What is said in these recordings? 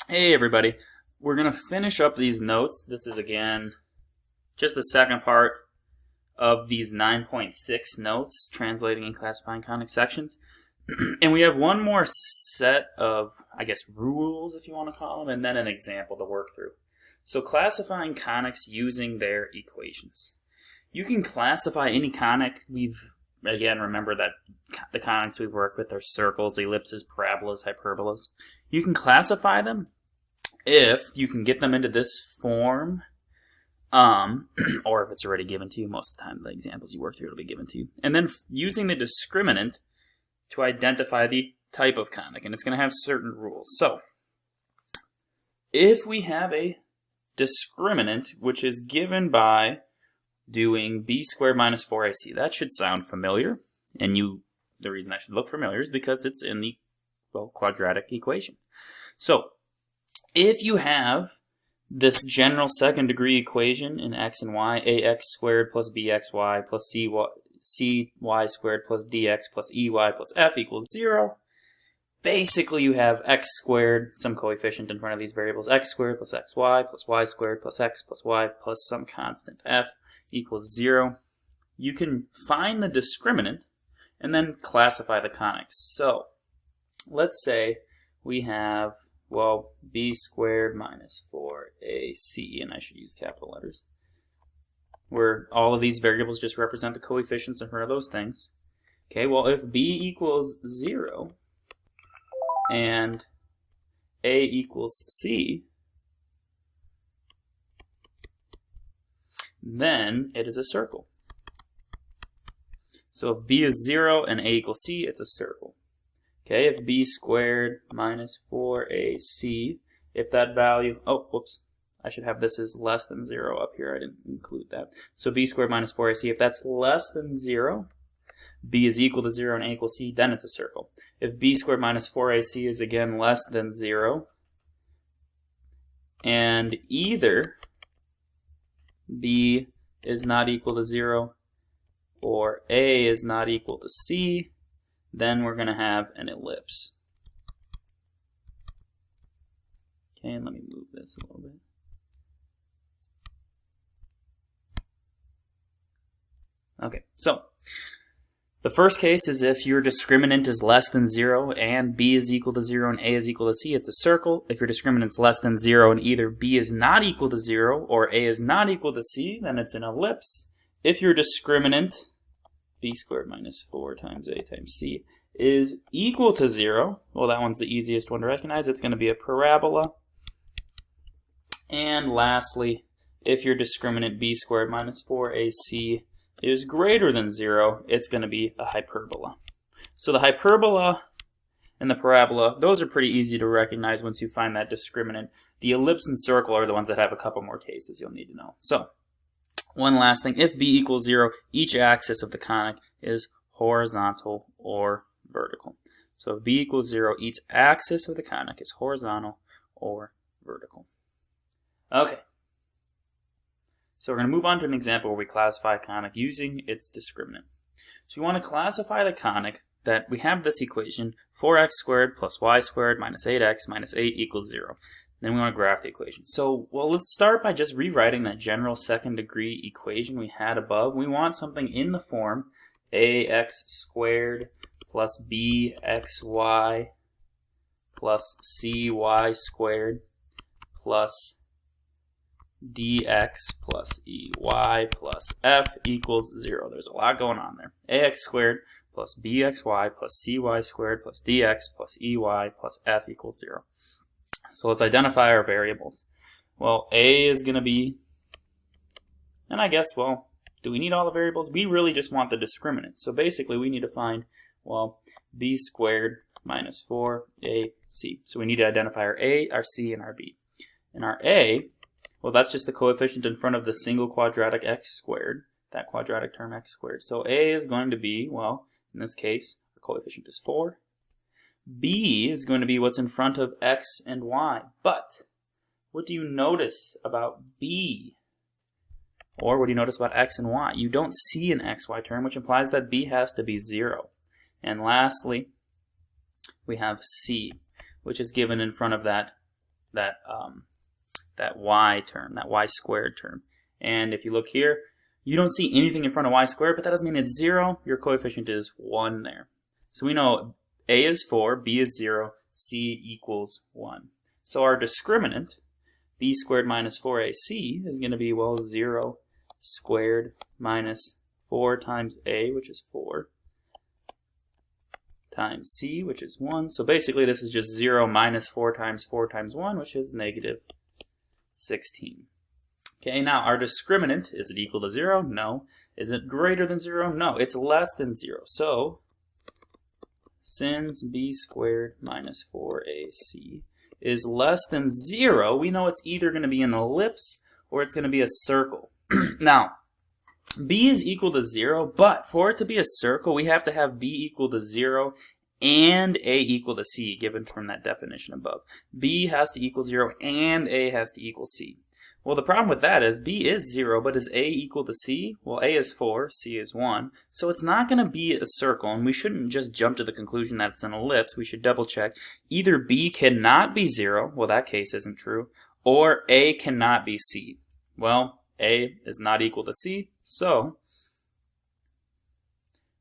Hey everybody, we're going to finish up these notes. This is again just the second part of these 9.6 notes, translating and classifying conic sections. And we have one more set of, rules, if you want to call them, and then an example to work through. So classifying conics using their equations. You can classify any conic. Remember that the conics we've worked with are circles, ellipses, parabolas, hyperbolas. You can classify them if you can get them into this form, or if it's already given to you. Most of the time, the examples you work through will be given to you. And then using the discriminant to identify the type of conic, and it's going to have certain rules. So, if we have a discriminant, which is given by doing b squared minus 4ac, that should sound familiar. And the reason that should look familiar is because it's in the quadratic equation. So, if you have this general second degree equation in x and y, ax squared plus bxy plus cy squared plus dx plus ey plus f equals 0, basically you have x squared, some coefficient in front of these variables, x squared plus xy plus y squared plus x plus y plus some constant f equals 0. You can find the discriminant and then classify the conics. So, let's say we have, b squared minus 4ac, and I should use capital letters, where all of these variables just represent the coefficients in front of those things. Okay, well, if b equals 0 and a equals c, then it is a circle. So if b is 0 and a equals c, it's a circle. Okay, if b squared minus 4ac, if that value, I should have this as less than 0 up here. I didn't include that. So b squared minus 4ac, if that's less than 0, b is equal to 0 and a equals c, then it's a circle. If b squared minus 4ac is again less than 0, and either b is not equal to 0 or a is not equal to c, then we're going to have an ellipse. Okay, and let me move this a little bit. Okay, so the first case is if your discriminant is less than 0 and b is equal to 0 and a is equal to c, it's a circle. If your discriminant is less than 0 and either b is not equal to 0 or a is not equal to c, then it's an ellipse. If your discriminant, b squared minus 4 times a times c, is equal to 0, well, that one's the easiest one to recognize. It's going to be a parabola. And lastly, if your discriminant b squared minus 4ac is greater than 0, it's going to be a hyperbola. So the hyperbola and the parabola, those are pretty easy to recognize once you find that discriminant. The ellipse and circle are the ones that have a couple more cases you'll need to know. So, one last thing, if b equals 0, each axis of the conic is horizontal or vertical. So if b equals 0, each axis of the conic is horizontal or vertical. Okay. So we're going to move on to an example where we classify a conic using its discriminant. So you want to classify the conic that we have this equation, 4x squared plus y squared minus 8x minus 8 equals 0. Then we want to graph the equation. So, let's start by just rewriting that general second degree equation we had above. We want something in the form ax squared plus bxy plus cy squared plus dx plus ey plus f equals 0. There's a lot going on there. Ax squared plus bxy plus cy squared plus dx plus ey plus f equals 0. So let's identify our variables. Well, a is going to be, and do we need all the variables? We really just want the discriminant. So basically we need to find, b squared minus 4ac. So we need to identify our a, our c, and our b. And our a, that's just the coefficient in front of the single quadratic x squared, that quadratic term x squared. So a is going to be, in this case, the coefficient is 4. B is going to be what's in front of x and y. But what do you notice about b? Or what do you notice about x and y? You don't see an xy term, which implies that b has to be 0. And lastly, we have c, which is given in front of that that y term, that y squared term. And if you look here, you don't see anything in front of y squared, but that doesn't mean it's 0. Your coefficient is 1 there. So we know a is 4, b is 0, c equals 1. So our discriminant, b squared minus 4ac, is going to be, well, 0 squared minus 4 times a, which is 4, times c, which is 1. So basically this is just 0 minus 4 times 1, which is negative 16. Okay, now our discriminant, is it equal to 0? No. Is it greater than 0? No. It's less than 0. So, since b squared minus 4ac is less than 0, we know it's either going to be an ellipse or it's going to be a circle. Now, b is equal to 0, but for it to be a circle, we have to have b equal to 0 and a equal to c, given from that definition above. b has to equal 0 and a has to equal c. Well, the problem with that is b is 0, but is a equal to c? Well, a is 4, c is 1. So it's not going to be a circle, and we shouldn't just jump to the conclusion that it's an ellipse. We should double check. Either b cannot be 0, well, that case isn't true, or a cannot be c. Well, a is not equal to c, so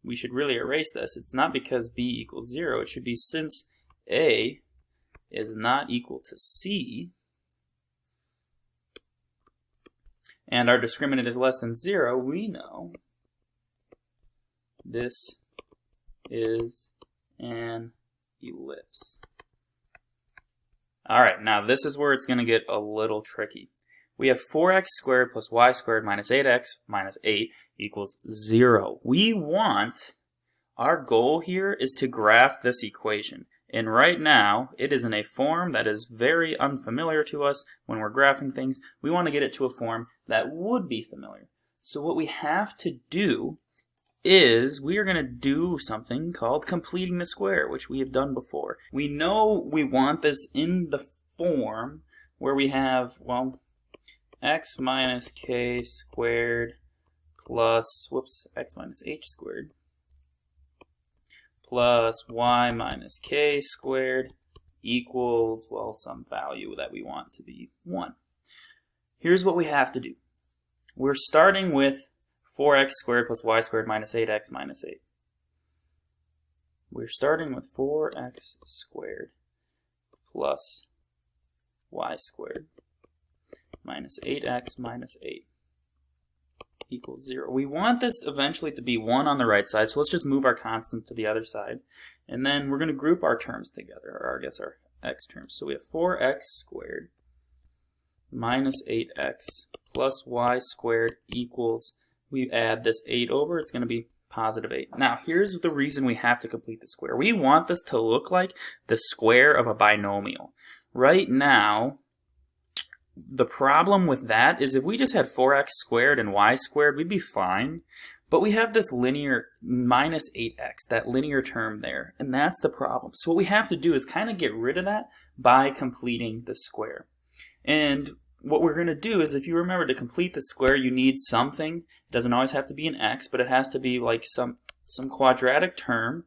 we should really erase this. It's not because b equals 0. It should be since a is not equal to c, and our discriminant is less than 0, we know this is an ellipse. Alright, now this is where it's going to get a little tricky. We have 4x squared plus y squared minus 8x minus 8 equals 0. We want, our goal here is to graph this equation. And right now, it is in a form that is very unfamiliar to us when we're graphing things. We want to get it to a form that would be familiar. So what we have to do is we are going to do something called completing the square, which we have done before. We know we want this in the form where we have, well, x minus k squared plus, x minus h squared plus y minus k squared equals, well, some value that we want to be 1. Here's what we have to do. We're starting with 4x squared plus y squared minus 8x minus 8. We're starting with 4x squared plus y squared minus 8x minus 8 equals 0. We want this eventually to be 1 on the right side, so let's just move our constant to the other side. And then we're going to group our terms together, or I guess our x terms. So we have 4x squared minus 8x plus y squared equals, we add this 8 over, it's going to be positive 8. Now, here's the reason we have to complete the square. We want this to look like the square of a binomial. Right now, the problem with that is if we just had 4x squared and y squared, we'd be fine. But we have this linear minus 8x, that linear term there, and that's the problem. So what we have to do is kind of get rid of that by completing the square. And what we're going to do is, if you remember, to complete the square, you need something. It doesn't always have to be an x, but it has to be like some quadratic term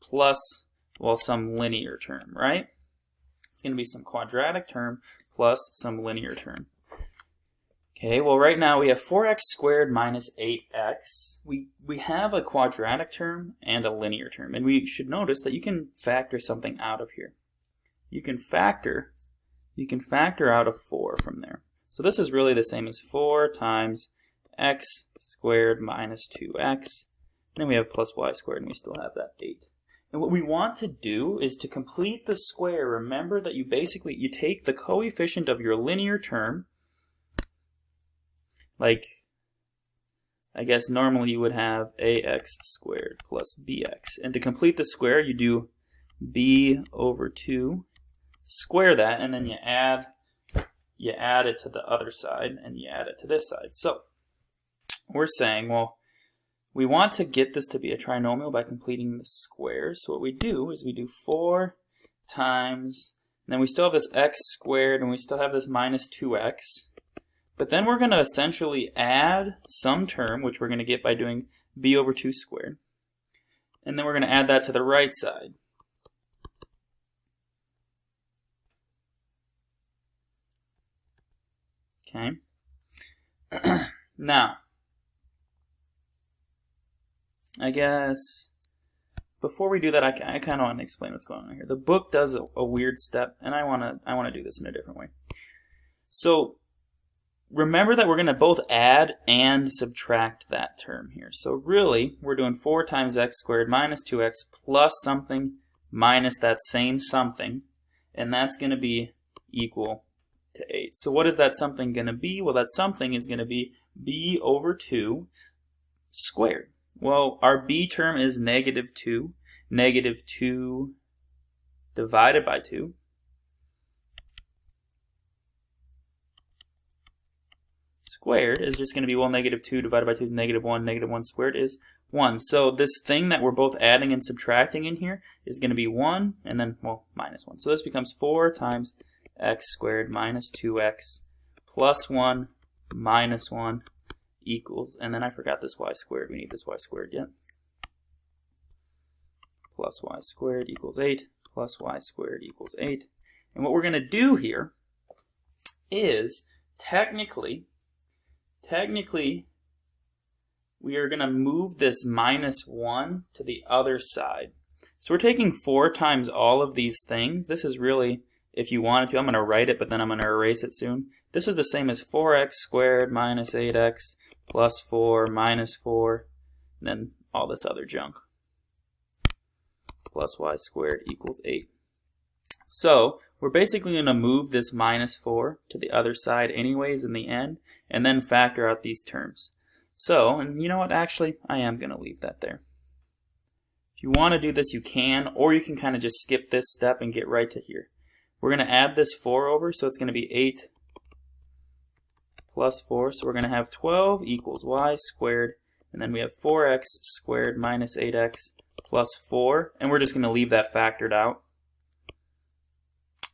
plus, well, some linear term, right? It's going to be some quadratic term plus some linear term. Okay, well right now we have 4x squared minus 8x. We have a quadratic term and a linear term, and we should notice that you can factor something out of here. You can factor out of 4 from there. So this is really the same as 4 times x squared minus 2x. And then we have plus y squared, and we still have that 8. And what we want to do is to complete the square. Remember that you take the coefficient of your linear term, like, I guess normally you would have ax squared plus bx. And to complete the square, you do b over 2, square that, and then you add it to the other side, and you add it to this side. So we're saying, well, we want to get this to be a trinomial by completing the square. So what we do is we do 4 times, and then we still have this x squared, and we still have this minus 2x. But then we're going to essentially add some term, which we're going to get by doing b over 2 squared. And then we're going to add that to the right side. Okay. Now, I guess before we do that, I kind of want to explain what's going on here. The book does a weird step, and I want to do this in a different way. So remember that we're going to both add and subtract that term here. So really, we're doing 4 times x squared minus 2x plus something minus that same something, and that's going to be equal to 8. So what is that something going to be? Well, that something is going to be b over 2 squared. Well, our b term is negative 2. Negative 2 divided by 2. Squared is just going to be, well, negative 2 divided by 2 is negative 1. Negative 1 squared is 1. So this thing that we're both adding and subtracting in here is going to be 1 and then, well, minus 1. So this becomes 4 times x squared minus 2x plus 1 minus 1 equals, and then I forgot this y squared. We need this y squared yet. Plus y squared equals 8 plus y squared equals 8. And what we're going to do here is technically, we are going to move this minus 1 to the other side. So we're taking 4 times all of these things. This is really, if you wanted to, I'm going to write it, but then I'm going to erase it soon. This is the same as 4x squared minus 8x plus 4 minus 4, and then all this other junk. Plus y squared equals 8. So we're basically going to move this minus 4 to the other side anyways in the end, and then factor out these terms. So, and you know what, actually, I am going to leave that there. If you want to do this, you can, or you can kind of just skip this step and get right to here. We're going to add this 4 over, so it's going to be 8 plus 4, so we're going to have 12 equals y squared, and then we have 4x squared minus 8x plus 4, and we're just going to leave that factored out,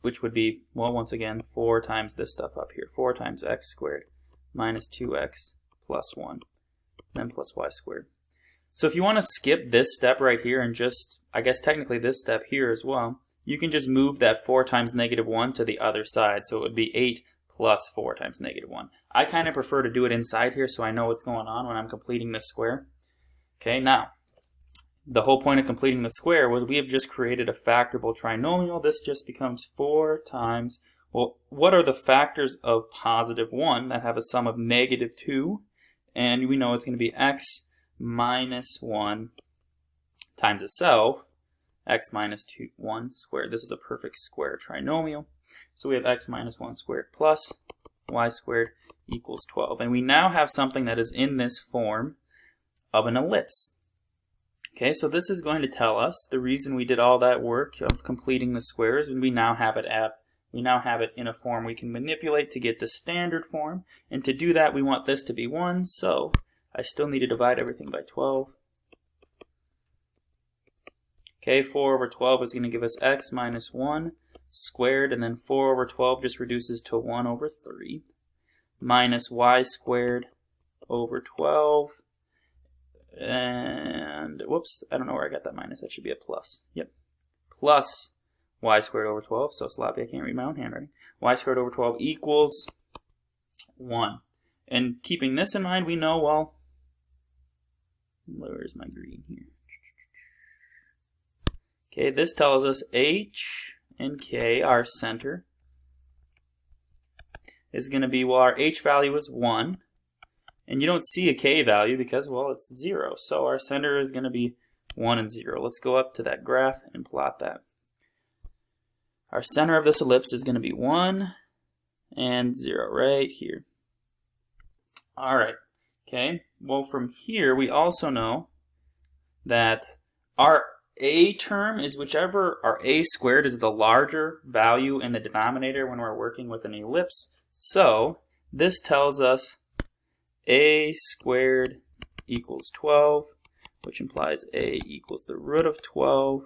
which would be, well, once again, 4 times this stuff up here. 4 times x squared minus 2x plus 1, then plus y squared. So if you want to skip this step right here and just, I guess technically this step here as well, you can just move that 4 times negative 1 to the other side. So it would be 8 plus 4 times negative 1. I kind of prefer to do it inside here so I know what's going on when I'm completing this square. Okay, now, the whole point of completing the square was we have just created a factorable trinomial. This just becomes 4 times, well, what are the factors of positive 1 that have a sum of negative 2? And we know it's going to be x minus 1 times itself, x minus 1 squared. This is a perfect square trinomial. So we have x minus 1 squared plus y squared equals 12. And we now have something that is in this form of an ellipse. Okay, so this is going to tell us the reason we did all that work of completing the squares, and we now have it in a form we can manipulate to get to standard form. And to do that, we want this to be 1, so I still need to divide everything by 12. Okay, 4 over 12 is going to give us x minus 1 squared, and then 4 over 12 just reduces to 1 over 3, minus y squared over 12, and, whoops, I don't know where I got that minus, that should be a plus, yep, plus y squared over 12, so sloppy I can't read my own handwriting, y squared over 12 equals 1. And keeping this in mind, we know, well, where's my green here? Okay, this tells us h and k, our center, is going to be, well, our h value is 1, and you don't see a k value because, well, it's 0. So our center is going to be 1 and 0. Let's go up to that graph and plot that. Our center of this ellipse is going to be 1 and 0 right here. All right, okay. Well, from here, we also know that our a term is whichever, our a squared is the larger value in the denominator when we're working with an ellipse. So this tells us a squared equals 12, which implies a equals the root of 12,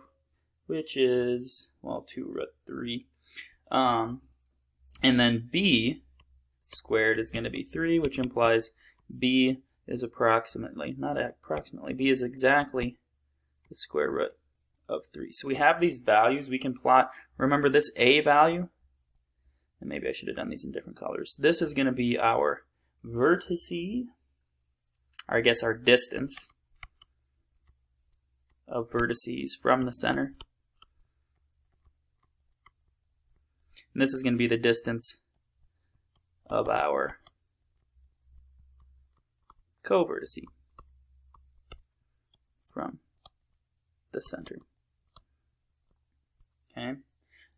which is, well, 2 root 3. And then b squared is going to be 3, which implies b is approximately, not approximately, b is exactly the square root of 3. So we have these values we can plot. Remember this a value and maybe I should have done these in different colors. This is going to be our vertices, or I guess our distance of vertices from the center. And this is going to be the distance of our co-vertices from the center. Okay.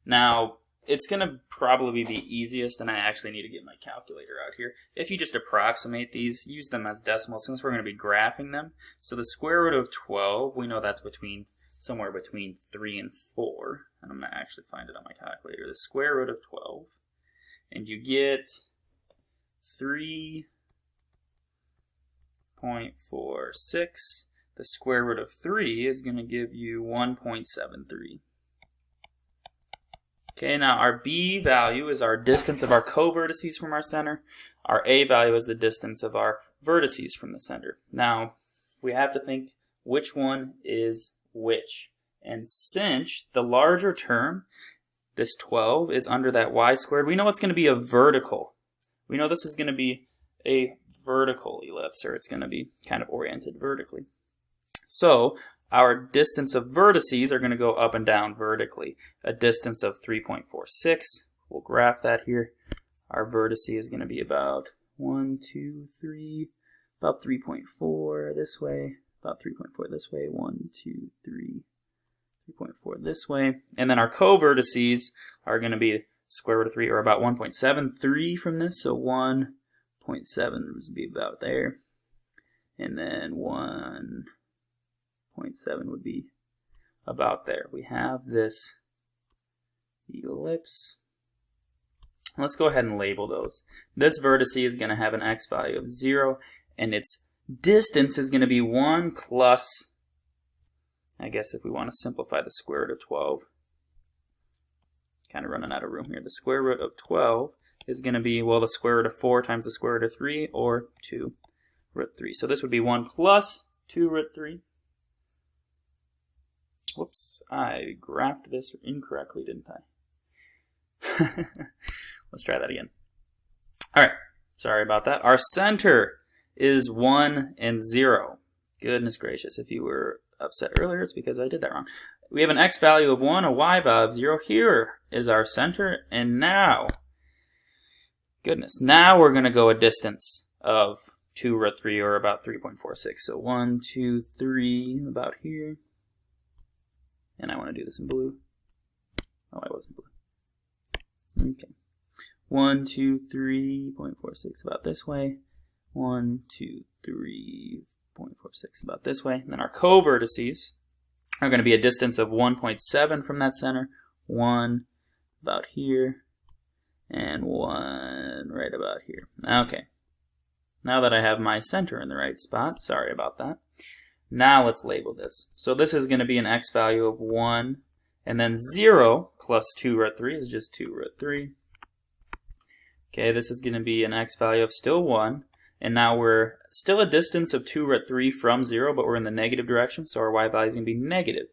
Now, it's going to probably be the easiest, and I actually need to get my calculator out here. If you just approximate these, use them as decimals, since we're going to be graphing them. So the square root of 12, we know that's somewhere between 3 and 4. And I'm going to actually find it on my calculator. The square root of 12. And you get 3.46. The square root of 3 is going to give you 1.73. Okay, now our B value is our distance of our co-vertices from our center. Our A value is the distance of our vertices from the center. Now, we have to think which one is which. And since the larger term, this 12, is under that y squared, we know it's going to be a vertical. We know this is going to be a vertical ellipse, or it's going to be kind of oriented vertically. So, our distance of vertices are going to go up and down vertically. A distance of 3.46. We'll graph that here. Our vertice is going to be about 1, 2, 3, about 3.4 this way, about 3.4 this way, 1, 2, 3, 3.4 this way. And then our co-vertices are going to be square root of 3, or about 1.73 from this. So 1.7 would be about there. And then 1.7 would be about there. We have this ellipse. Let's go ahead and label those. This vertice is going to have an x value of 0, and its distance is going to be 1 plus, I guess if we want to simplify, the square root of 12. Kind of running out of room here. The square root of 12 is going to be, well, the square root of 4 times the square root of 3, or 2 root 3. So this would be 1 plus 2 root 3. Whoops, I graphed this incorrectly, didn't I? Let's try that again. Alright, sorry about that. Our center is 1 and 0. Goodness gracious, if you were upset earlier, it's because I did that wrong. We have an x value of 1, a y value of 0. Here is our center, and now, goodness, now we're going to go a distance of 2 root 3, or about 3.46. So 1, 2, 3, about here. And I want to do this in blue. Oh, I wasn't blue. Okay. 1, 2, 3.46, about this way. 1, 2, 3.46, about this way. And then our co-vertices are going to be a distance of 1.7 from that center. 1 about here. And 1 right about here. Okay. Now that I have my center in the right spot, sorry about that. Now let's label this. So this is going to be an x value of 1, and then 0 plus 2 root 3 is just 2 root 3. Okay, this is going to be an x value of still 1, and now we're still a distance of 2 root 3 from 0, but we're in the negative direction, so our y value is going to be negative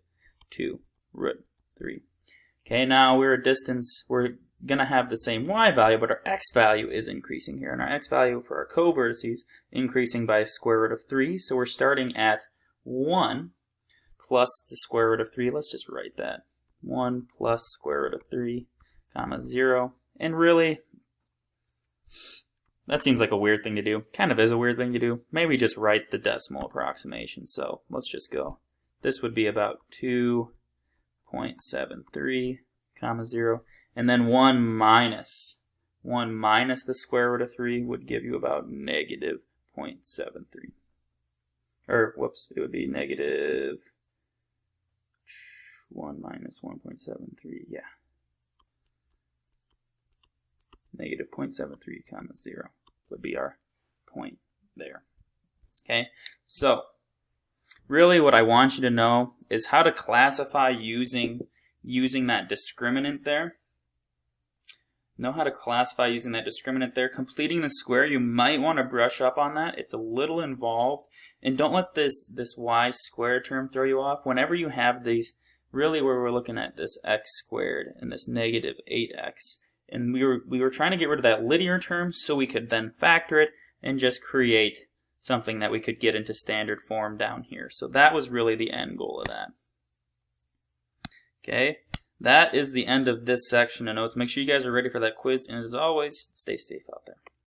2 root 3. Okay, now we're going to have the same y value, but our x value is increasing here, and our x value for our co-vertices increasing by square root of 3, so we're starting at 1 plus the square root of 3. Let's just write that. 1 plus square root of 3, comma 0. And really, that seems like a weird thing to do. Kind of is a weird thing to do. Maybe just write the decimal approximation. So let's just go. This would be about 2.73, comma 0. And then 1 minus the square root of 3 would give you about negative 0.73. Or, whoops, it would be negative 1 minus 1.73, yeah. Negative 0.73, comma 0 would be our point there. Okay, so really what I want you to know is how to classify using that discriminant there. Know how to classify using that discriminant there. Completing the square, you might want to brush up on that. It's a little involved. And don't let this y squared term throw you off. Whenever you have these, really where we're looking at this x squared and this negative 8x, And we were trying to get rid of that linear term so we could then factor it and just create something that we could get into standard form down here. So that was really the end goal of that. Okay, that is the end of this section of notes. Make sure you guys are ready for that quiz, and as always, stay safe out there.